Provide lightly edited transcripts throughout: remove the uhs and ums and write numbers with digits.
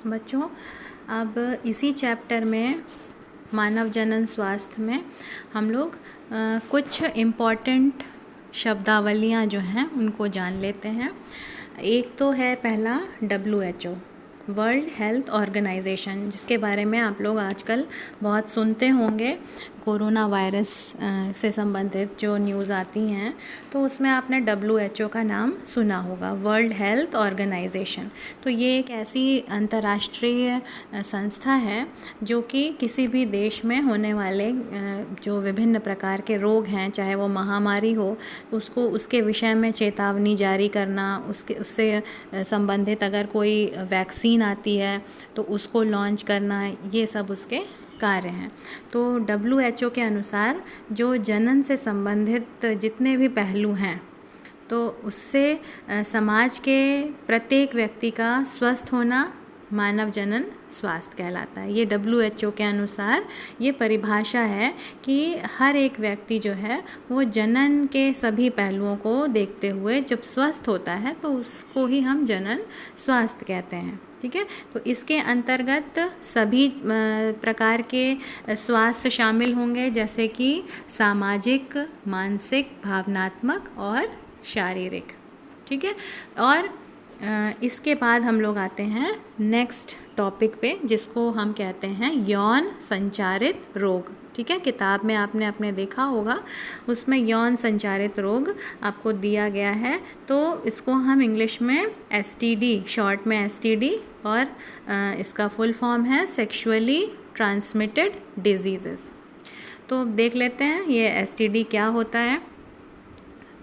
बच्चों, अब इसी चैप्टर में मानव जनन स्वास्थ्य में हम लोग कुछ इम्पॉर्टेंट शब्दावलियाँ जो हैं उनको जान लेते हैं। एक तो है पहला WHO, वर्ल्ड हेल्थ ऑर्गेनाइजेशन, जिसके बारे में आप लोग आजकल बहुत सुनते होंगे। कोरोना वायरस से संबंधित जो न्यूज़ आती हैं तो उसमें आपने WHO का नाम सुना होगा, वर्ल्ड हेल्थ ऑर्गेनाइजेशन। तो ये एक ऐसी अंतर्राष्ट्रीय संस्था है जो कि किसी भी देश में होने वाले जो विभिन्न प्रकार के रोग हैं, चाहे वो महामारी हो, उसको उसके विषय में चेतावनी जारी करना, उससे संबंधित अगर कोई वैक्सीन आती है तो उसको लॉन्च करना, ये सब उसके कार्य हैं। तो WHO के अनुसार जो जनन से संबंधित जितने भी पहलू हैं तो उससे समाज के प्रत्येक व्यक्ति का स्वस्थ होना मानव जनन स्वास्थ्य कहलाता है। ये WHO के अनुसार ये परिभाषा है कि हर एक व्यक्ति जो है वो जनन के सभी पहलुओं को देखते हुए जब स्वस्थ होता है तो उसको ही हम जनन स्वास्थ्य कहते हैं। ठीक है, तो इसके अंतर्गत सभी प्रकार के स्वास्थ्य शामिल होंगे, जैसे कि सामाजिक, मानसिक, भावनात्मक और शारीरिक। ठीक है, और इसके बाद हम लोग आते हैं नेक्स्ट टॉपिक पे, जिसको हम कहते हैं यौन संचारित रोग। ठीक है, किताब में आपने अपने देखा होगा, उसमें यौन संचारित रोग आपको दिया गया है। तो इसको हम इंग्लिश में STD, शॉर्ट में STD, और इसका फुल फॉर्म है सेक्सुअली ट्रांसमिटेड डिजीज़ेस। तो देख लेते हैं ये STD क्या होता है।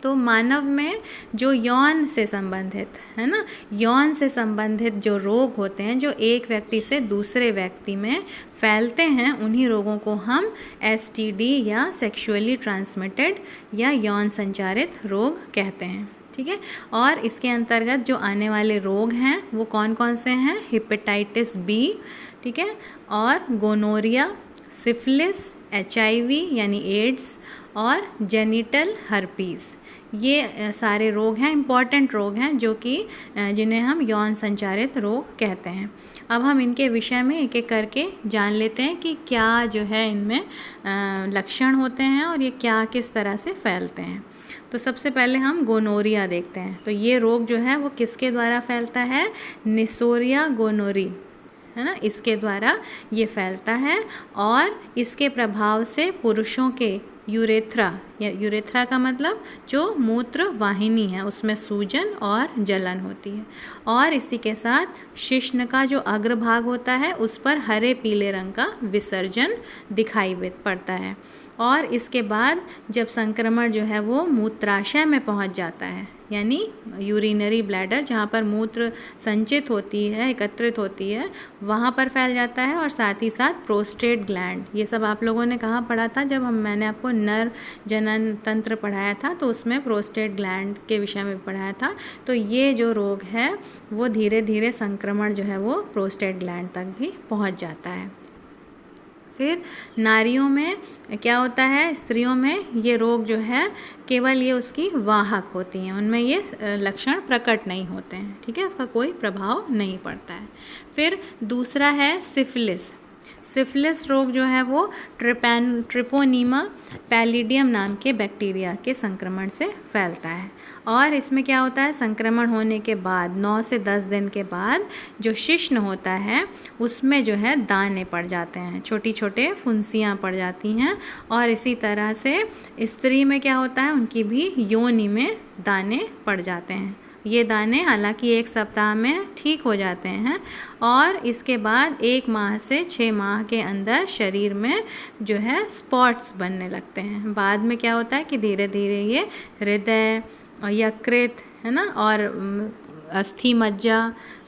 तो मानव में जो यौन से संबंधित है ना, यौन से संबंधित जो रोग होते हैं जो एक व्यक्ति से दूसरे व्यक्ति में फैलते हैं, उन्हीं रोगों को हम STD या सेक्सुअली ट्रांसमिटेड या यौन संचारित रोग कहते हैं। ठीक है, और इसके अंतर्गत जो आने वाले रोग हैं वो कौन कौन से हैं? हेपेटाइटिस B, ठीक है, और गोनोरिया, सिफिलिस, HIV यानी एड्स, और जेनिटल हर्पीज़। ये सारे रोग हैं, इम्पॉर्टेंट रोग हैं जो कि जिन्हें हम यौन संचारित रोग कहते हैं। अब हम इनके विषय में एक एक करके जान लेते हैं कि क्या जो है इनमें लक्षण होते हैं और ये क्या किस तरह से फैलते हैं। तो सबसे पहले हम गोनोरिया देखते हैं। तो ये रोग जो है वो किसके द्वारा फैलता है? निसोरिया गोनोरी, है ना, इसके द्वारा ये फैलता है। और इसके प्रभाव से पुरुषों के यूरेथ्रा, या यूरेथ्रा का मतलब जो मूत्र वाहिनी है, उसमें सूजन और जलन होती है। और इसी के साथ शिश्न का जो अग्रभाग होता है उस पर हरे पीले रंग का विसर्जन दिखाई पड़ता है। और इसके बाद जब संक्रमण जो है वो मूत्राशय में पहुंच जाता है, यानी यूरिनरी ब्लैडर, जहाँ पर मूत्र संचित होती है, एकत्रित होती है, वहाँ पर फैल जाता है। और साथ ही साथ प्रोस्टेट ग्लैंड, ये सब आप लोगों ने कहाँ पढ़ा था? जब मैंने आपको नर जनन तंत्र पढ़ाया था तो उसमें प्रोस्टेट ग्लैंड के विषय में पढ़ाया था। तो ये जो रोग है वो धीरे धीरे संक्रमण जो है वो प्रोस्टेट ग्लैंड तक भी पहुँच जाता है। फिर नारियों में क्या होता है? स्त्रियों में ये रोग जो है केवल ये उसकी वाहक होती हैं, उनमें ये लक्षण प्रकट नहीं होते हैं। ठीक है, इसका कोई प्रभाव नहीं पड़ता है। फिर दूसरा है सिफिलिस। सिफिलिस रोग जो है वो ट्रिपोनीमा पैलिडियम नाम के बैक्टीरिया के संक्रमण से फैलता है। और इसमें क्या होता है? संक्रमण होने के बाद 9 से 10 दिन के बाद जो शिश्न होता है उसमें जो है दाने पड़ जाते हैं, छोटी छोटे फुंसियाँ पड़ जाती हैं। और इसी तरह से स्त्री में क्या होता है? उनकी भी योनि में दाने पड़ जाते हैं। ये दाने हालांकि 1 सप्ताह में ठीक हो जाते हैं और इसके बाद 1 माह से 6 माह के अंदर शरीर में जो है स्पॉट्स बनने लगते हैं। बाद में क्या होता है कि धीरे धीरे ये हृदय और यकृत, है ना, और अस्थि मज्जा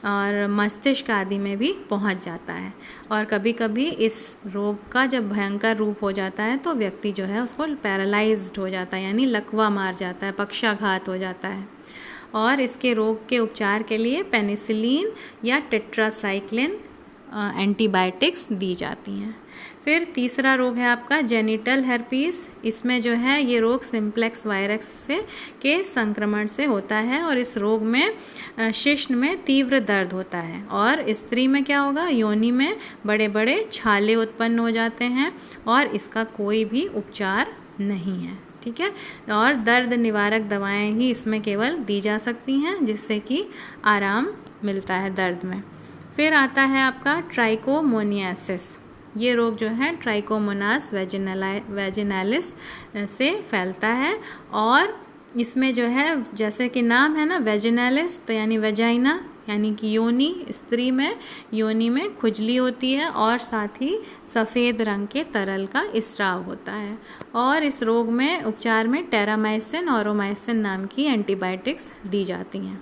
और मस्तिष्क आदि में भी पहुंच जाता है। और कभी कभी इस रोग का जब भयंकर रूप हो जाता है तो व्यक्ति जो है उसको पैरालाइज्ड हो जाता है, यानी लकवा मार जाता है, पक्षाघात हो जाता है। और इसके रोग के उपचार के लिए पेनिसिलिन या टेट्रासाइक्लिन एंटीबायोटिक्स दी जाती हैं। फिर तीसरा रोग है आपका जेनिटल हर्पीस। इसमें जो है ये रोग सिम्प्लेक्स वायरस के संक्रमण से होता है और इस रोग में शिश्न में तीव्र दर्द होता है और स्त्री में क्या होगा, योनि में बड़े बड़े छाले उत्पन्न हो जाते हैं और इसका कोई भी उपचार नहीं है। ठीक है, और दर्द निवारक दवाएं ही इसमें केवल दी जा सकती हैं जिससे कि आराम मिलता है दर्द में। फिर आता है आपका ट्राइकोमोनियासिस। ये रोग जो है ट्राइकोमोनास वेजिनालिस से फैलता है और इसमें जो है जैसे कि नाम है ना वेजिनालिस, तो यानी वेजाइना यानी कि योनि, स्त्री में योनि में खुजली होती है और साथ ही सफ़ेद रंग के तरल का स्राव होता है और इस रोग में उपचार में टेरामाइसिन और ओरोमाइसिन नाम की एंटीबायोटिक्स दी जाती हैं।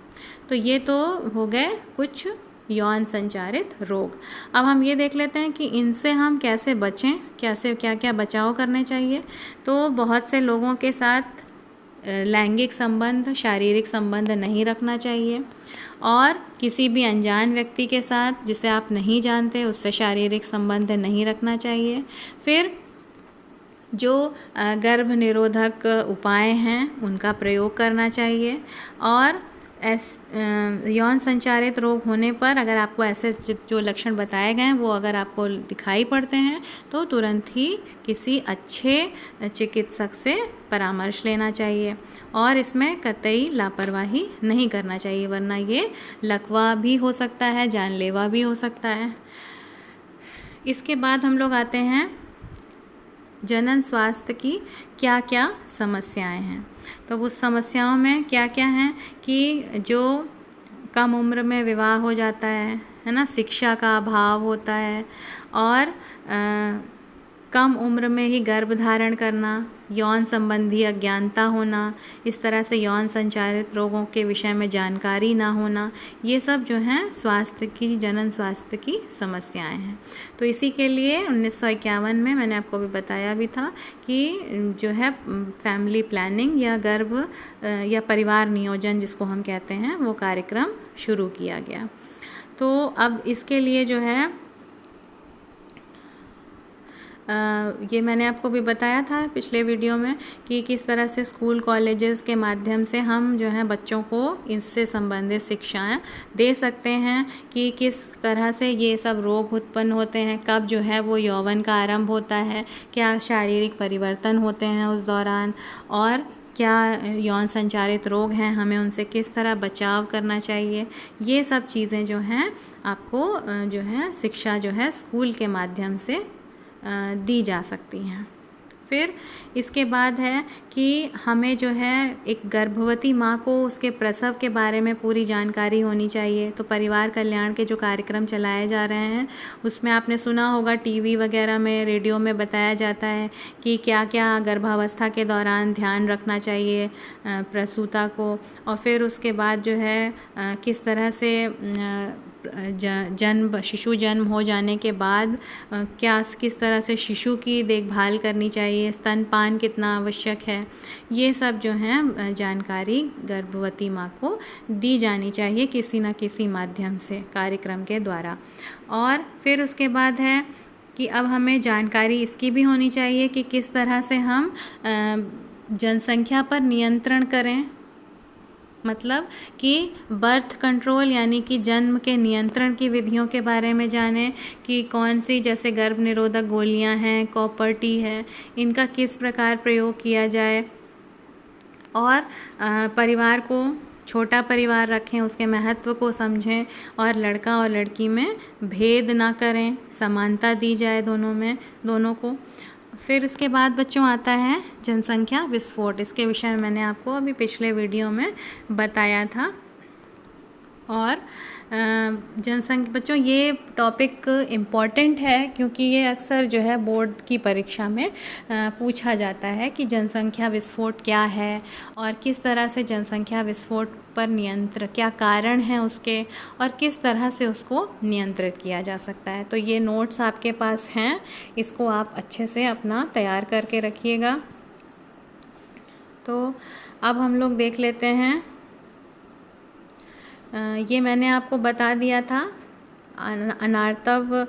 तो ये तो हो गए कुछ यौन संचारित रोग। अब हम ये देख लेते हैं कि इनसे हम कैसे बचें, कैसे क्या क्या बचाव करने चाहिए। तो बहुत से लोगों के साथ लैंगिक संबंध, शारीरिक संबंध नहीं रखना चाहिए और किसी भी अनजान व्यक्ति के साथ जिसे आप नहीं जानते उससे शारीरिक संबंध नहीं रखना चाहिए। फिर जो गर्भ निरोधक उपाय हैं उनका प्रयोग करना चाहिए और यौन संचारित रोग होने पर अगर आपको ऐसे जो लक्षण बताए गए हैं वो अगर आपको दिखाई पड़ते हैं तो तुरंत ही किसी अच्छे चिकित्सक से परामर्श लेना चाहिए और इसमें कतई लापरवाही नहीं करना चाहिए, वरना ये लकवा भी हो सकता है, जानलेवा भी हो सकता है। इसके बाद हम लोग आते हैं जनन स्वास्थ्य की क्या क्या समस्याएं हैं। तो उस समस्याओं में क्या क्या हैं कि जो कम उम्र में विवाह हो जाता है ना, शिक्षा का अभाव होता है और कम उम्र में ही गर्भ धारण करना, यौन संबंधी अज्ञानता होना, इस तरह से यौन संचारित रोगों के विषय में जानकारी ना होना, ये सब जो हैं स्वास्थ्य की, जनन स्वास्थ्य की समस्याएं हैं। तो इसी के लिए 1951 में मैंने आपको भी बताया भी था कि जो है फैमिली प्लानिंग या गर्भ या परिवार नियोजन जिसको हम कहते हैं वो कार्यक्रम शुरू किया गया। तो अब इसके लिए जो है ये मैंने आपको भी बताया था पिछले वीडियो में कि किस तरह से स्कूल कॉलेजेस के माध्यम से हम जो है बच्चों को इससे संबंधित शिक्षाएं दे सकते हैं कि किस तरह से ये सब रोग उत्पन्न होते हैं, कब जो है वो यौवन का आरंभ होता है, क्या शारीरिक परिवर्तन होते हैं उस दौरान और क्या यौन संचारित रोग हैं, हमें उनसे किस तरह बचाव करना चाहिए। ये सब चीज़ें जो हैं आपको जो है शिक्षा जो है स्कूल के माध्यम से दी जा सकती हैं। फिर इसके बाद है कि हमें जो है एक गर्भवती माँ को उसके प्रसव के बारे में पूरी जानकारी होनी चाहिए। तो परिवार कल्याण के जो कार्यक्रम चलाए जा रहे हैं उसमें आपने सुना होगा, टीवी वगैरह में, रेडियो में बताया जाता है कि क्या क्या गर्भावस्था के दौरान ध्यान रखना चाहिए प्रसूता को और फिर उसके बाद जो है किस तरह से शिशु जन्म हो जाने के बाद किस तरह से शिशु की देखभाल करनी चाहिए, स्तनपान कितना आवश्यक है, ये सब जो है जानकारी गर्भवती माँ को दी जानी चाहिए किसी न किसी माध्यम से कार्यक्रम के द्वारा। और फिर उसके बाद है कि अब हमें जानकारी इसकी भी होनी चाहिए कि किस तरह से हम जनसंख्या पर नियंत्रण करें, मतलब कि बर्थ कंट्रोल यानी कि जन्म के नियंत्रण की विधियों के बारे में जानें कि कौन सी जैसे गर्भ निरोधक गोलियां हैं, कॉपर टी है, इनका किस प्रकार प्रयोग किया जाए और परिवार को छोटा परिवार रखें, उसके महत्व को समझें और लड़का और लड़की में भेद ना करें, समानता दी जाए दोनों को। फिर इसके बाद बच्चों आता है जनसंख्या विस्फोट। इसके विषय में मैंने आपको अभी पिछले वीडियो में बताया था। और जनसंख्या बच्चों ये टॉपिक इम्पॉर्टेंट है क्योंकि ये अक्सर जो है बोर्ड की परीक्षा में पूछा जाता है कि जनसंख्या विस्फोट क्या है और किस तरह से जनसंख्या विस्फोट पर नियंत्रण, क्या कारण हैं उसके और किस तरह से उसको नियंत्रित किया जा सकता है। तो ये नोट्स आपके पास हैं, इसको आप अच्छे से अपना तैयार करके रखिएगा। तो अब हम लोग देख लेते हैं, ये मैंने आपको बता दिया था अनार्तव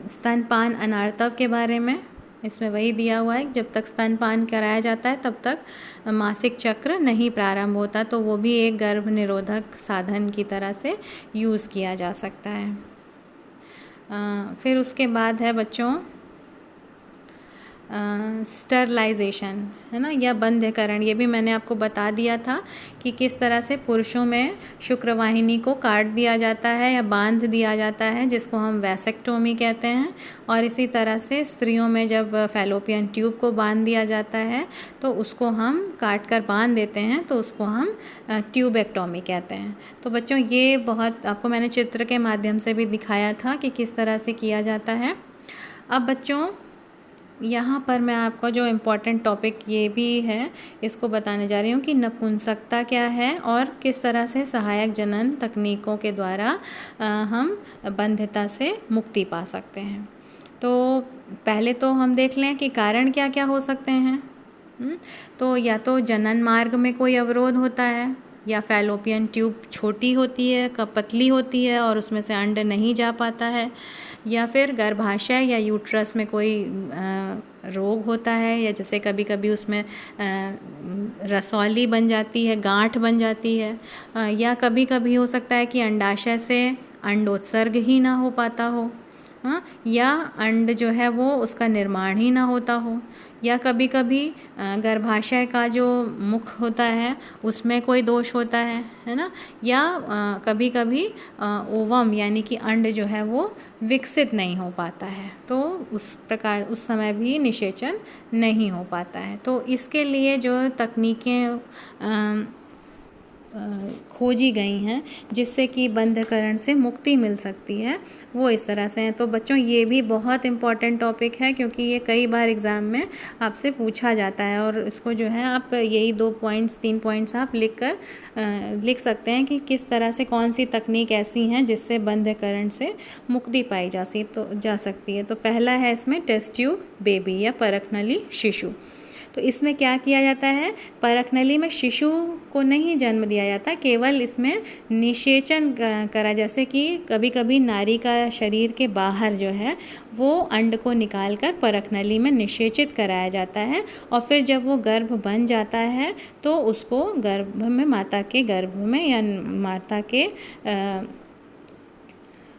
स्तनपान अनार्तव के बारे में इसमें वही दिया हुआ है, जब तक स्तनपान कराया जाता है तब तक मासिक चक्र नहीं प्रारंभ होता, तो वो भी एक गर्भ निरोधक साधन की तरह से यूज़ किया जा सकता है। फिर उसके बाद है बच्चों स्टरलाइजेशन, है ना, या बंध्यकरण। ये भी मैंने आपको बता दिया था कि किस तरह से पुरुषों में शुक्रवाहिनी को काट दिया जाता है या बांध दिया जाता है, जिसको हम वैसेक्टोमी कहते हैं। और इसी तरह से स्त्रियों में जब फैलोपियन ट्यूब को बांध दिया जाता है तो उसको हम काट कर बांध देते हैं, तो उसको हम ट्यूबेक्टोमी कहते हैं। तो बच्चों ये बहुत आपको मैंने चित्र के माध्यम से भी दिखाया था कि किस तरह से किया जाता है। अब बच्चों यहाँ पर मैं आपको जो इम्पोर्टेंट टॉपिक ये भी है इसको बताने जा रही हूँ कि नपुंसकता क्या है और किस तरह से सहायक जनन तकनीकों के द्वारा हम बंध्यता से मुक्ति पा सकते हैं। तो पहले तो हम देख लें कि कारण क्या क्या हो सकते हैं। तो या तो जनन मार्ग में कोई अवरोध होता है, या फैलोपियन ट्यूब छोटी होती है, पतली होती है और उसमें से अंड नहीं जा पाता है, या फिर गर्भाशय या यूट्रस में कोई रोग होता है, या जैसे कभी कभी उसमें रसौली बन जाती है, गांठ बन जाती है, या कभी कभी हो सकता है कि अंडाशय से अंडोत्सर्ग ही ना हो पाता हो, या अंड जो है वो उसका निर्माण ही ना होता हो, या कभी कभी गर्भाशय का जो मुख होता है उसमें कोई दोष होता है ना, या कभी कभी ओवम यानी कि अंड जो है वो विकसित नहीं हो पाता है, तो उस प्रकार उस समय भी निषेचन नहीं हो पाता है। तो इसके लिए जो तकनीकें खोजी गई हैं जिससे कि बंध्यकरण से मुक्ति मिल सकती है, वो इस तरह से हैं। तो बच्चों ये भी बहुत इम्पॉर्टेंट टॉपिक है, क्योंकि ये कई बार एग्ज़ाम में आपसे पूछा जाता है, और इसको जो है आप यही 3 पॉइंट्स आप लिख सकते हैं कि किस तरह से कौन सी तकनीक ऐसी हैं जिससे बंध्यकरण से मुक्ति पाई जा सकती है। तो पहला है इसमें टेस्ट ट्यूब बेबी या परखनली शिशु। तो इसमें क्या किया जाता है, परखनली में शिशु को नहीं जन्म दिया जाता, केवल इसमें निषेचन करा, जैसे कि कभी कभी नारी का शरीर के बाहर जो है वो अंड को निकालकर परखनली में निषेचित कराया जाता है, और फिर जब वो गर्भ बन जाता है तो उसको गर्भ में माता के गर्भ में या माता के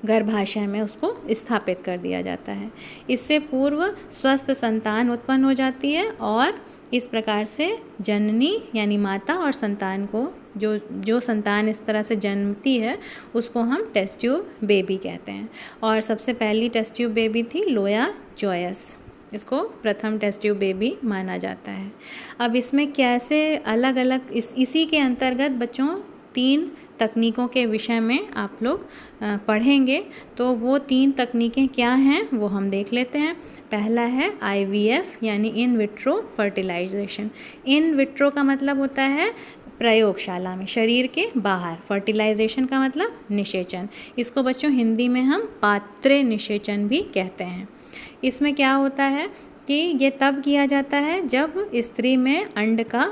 गर्भाशय में उसको स्थापित कर दिया जाता है। इससे पूर्व स्वस्थ संतान उत्पन्न हो जाती है, और इस प्रकार से जननी यानी माता और संतान को जो संतान इस तरह से जन्मती है उसको हम टेस्ट ट्यूब बेबी कहते हैं। और सबसे पहली टेस्ट ट्यूब बेबी थी लोया जॉयस, इसको प्रथम टेस्ट ट्यूब बेबी माना जाता है। अब इसमें कैसे अलग अलग इसी के अंतर्गत बच्चों 3 तकनीकों के विषय में आप लोग पढ़ेंगे। तो वो 3 तकनीकें क्या हैं वो हम देख लेते हैं। पहला है IVF यानी in vitro fertilisation. In vitro का मतलब होता है प्रयोगशाला में, शरीर के बाहर। फर्टिलाइजेशन का मतलब निषेचन। इसको बच्चों हिंदी में हम पात्रे निषेचन भी कहते हैं। इसमें क्या होता है कि ये तब किया जाता है जब स्त्री में अंड का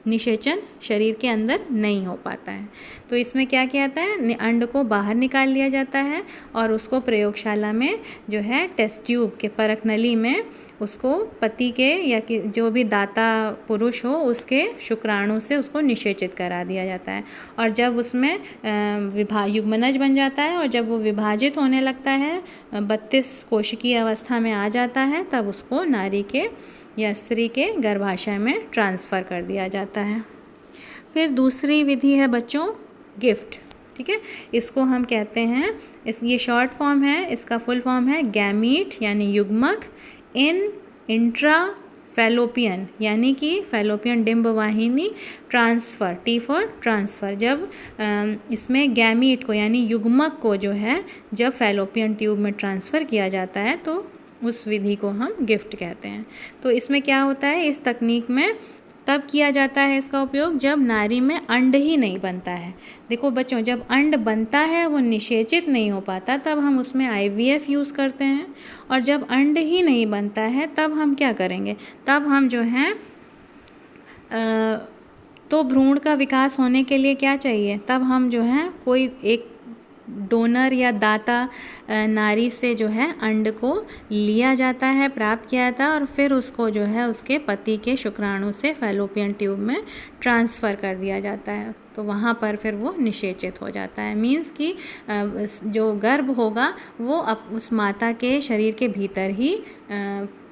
निषेचन शरीर के अंदर नहीं हो पाता है। तो इसमें क्या किया जाता है, अंड को बाहर निकाल लिया जाता है और उसको प्रयोगशाला में जो है टेस्ट ट्यूब के परखनली में उसको पति के या जो भी दाता पुरुष हो उसके शुक्राणु से उसको निषेचित करा दिया जाता है। और जब उसमें युग्मनज बन जाता है और जब वो विभाजित होने लगता है, 32 कोशिकीय अवस्था में आ जाता है, तब उसको नारी के या स्त्री के गर्भाशय में ट्रांसफ़र कर दिया जाता है। फिर दूसरी विधि है बच्चों गिफ्ट, ठीक है। इसको हम कहते हैं, ये शॉर्ट फॉर्म है, इसका फुल फॉर्म है गैमीट यानी युग्मक, इन इंट्रा फैलोपियन यानी कि फैलोपियन डिंब वाहिनी, ट्रांसफ़र, T फॉर ट्रांसफ़र। जब इसमें गैमीट को यानी युग्मक को जो है जब फैलोपियन ट्यूब में ट्रांसफ़र किया जाता है तो उस विधि को हम गिफ्ट कहते हैं। तो इसमें क्या होता है, इस तकनीक में तब किया जाता है इसका उपयोग जब नारी में अंड ही नहीं बनता है। देखो बच्चों, जब अंड बनता है वो निषेचित नहीं हो पाता, तब हम उसमें IVF यूज़ करते हैं। और जब अंड ही नहीं बनता है तब हम क्या करेंगे, तब हम जो है तो भ्रूण का विकास होने के लिए क्या चाहिए, तब हम जो है कोई एक डोनर या दाता नारी से जो है अंड को लिया जाता है, प्राप्त किया जाता है और फिर उसको जो है उसके पति के शुक्राणु से फैलोपियन ट्यूब में ट्रांसफ़र कर दिया जाता है। तो वहाँ पर फिर वो निषेचित हो जाता है। मीन्स कि जो गर्भ होगा वो उस माता के शरीर के भीतर ही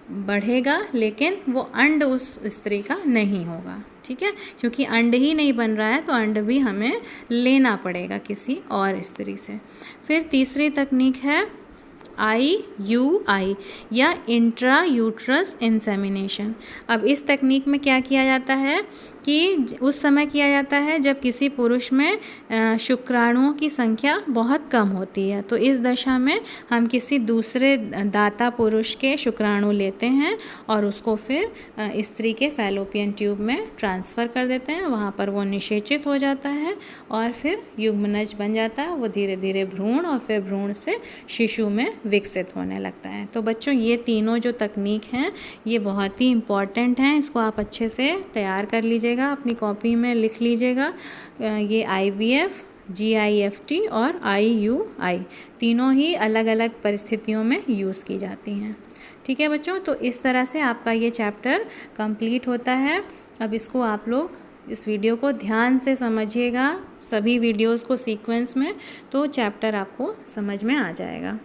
बढ़ेगा, लेकिन वो अंड उस स्त्री का नहीं होगा। ठीक है, क्योंकि अंड ही नहीं बन रहा है तो अंड भी हमें लेना पड़ेगा किसी और स्त्री से। फिर तीसरी तकनीक है IUI या इंट्रा यूट्रस इंसेमिनेशन। अब इस तकनीक में क्या किया जाता है कि उस समय किया जाता है जब किसी पुरुष में शुक्राणुओं की संख्या बहुत कम होती है। तो इस दशा में हम किसी दूसरे दाता पुरुष के शुक्राणु लेते हैं और उसको फिर स्त्री के फैलोपियन ट्यूब में ट्रांसफ़र कर देते हैं। वहाँ पर वो निषेचित हो जाता है और फिर युग्मनज बन जाता है। वो धीरे धीरे भ्रूण और फिर भ्रूण से शिशु में विकसित होने लगता है। तो बच्चों, ये तीनों जो तकनीक हैं ये बहुत ही इम्पॉर्टेंट हैं। इसको आप अच्छे से तैयार कर लीजिएगा, अपनी कॉपी में लिख लीजिएगा। ये IVF, GIFT और IUI तीनों ही अलग अलग परिस्थितियों में यूज़ की जाती हैं। ठीक है बच्चों, तो इस तरह से आपका ये चैप्टर कंप्लीट होता है। अब इसको आप लोग इस वीडियो को ध्यान से समझिएगा, सभी वीडियोस को सीक्वेंस में, तो चैप्टर आपको समझ में आ जाएगा।